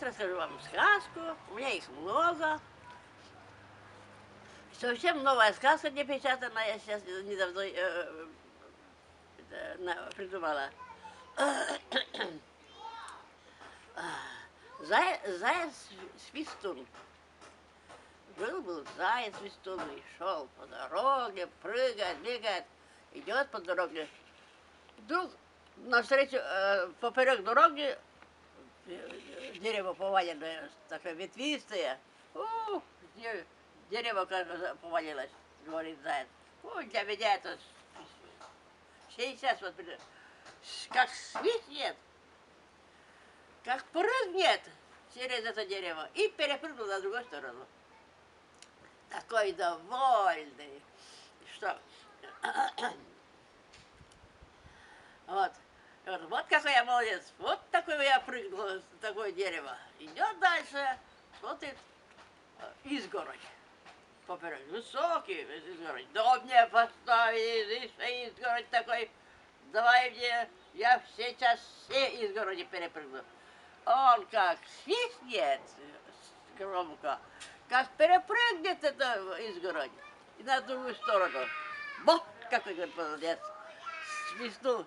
расскажу вам сказку. У меня их много. Совсем новая сказка непечатанная. Я сейчас недавно придумала. Заяц-свистун. Был заяц-свистун и шел по дороге, прыгает, бегает, идет по дороге. Вдруг навстречу, поперек дороги, дерево поваленное, такое ветвистое. Ух, дерево как повалилось, говорит заяц. Ой, для меня это сейчас вот как свистнет, как прыгнет через это дерево и перепрыгнул на другую сторону. Такой довольный, что вот какой я молодец, вот такой я прыгнул с такое дерево. Идет дальше, смотрит, изгородь. Поперек высокий изгородь. Дом мне поставили, изгородь такой, давай мне, я сейчас все изгороди перепрыгну. Он как свистнет громко, как перепрыгнет эту изгородь и на другую сторону. Вот какой он молодец, свистнул.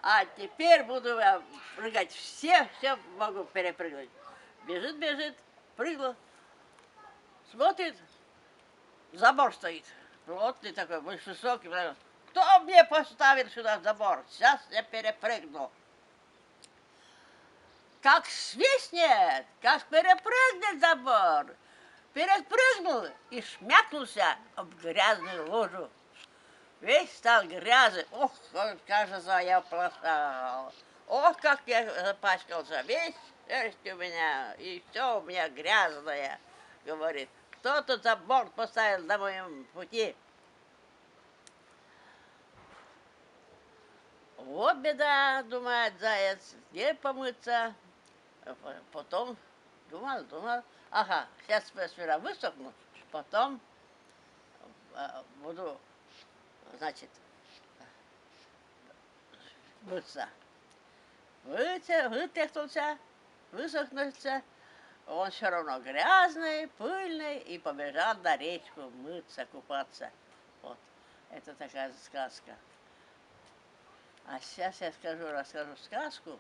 А теперь буду я прыгать, все могу перепрыгнуть. Бежит, бежит, прыгнул, смотрит, забор стоит. Плотный такой, высокий. Кто мне поставил сюда забор? Сейчас я перепрыгну. Как свистнет, как перепрыгнет забор. Перепрыгнул и шмякнулся об грязную лужу. Весь стал грязный. Ох, кажется, я плохал. Ох, как я запачкался. Весь шерсть у меня, и все у меня грязное, говорит. Кто тут забор поставил на моем пути? Вот беда, думает заяц, где помыться. Потом думал, ага, сейчас сперва высохну, потом буду, значит, мыться. Вытряхнулся, высохнулся, он все равно грязный, пыльный, и побежал на речку мыться, купаться. Вот, это такая сказка. А сейчас я расскажу сказку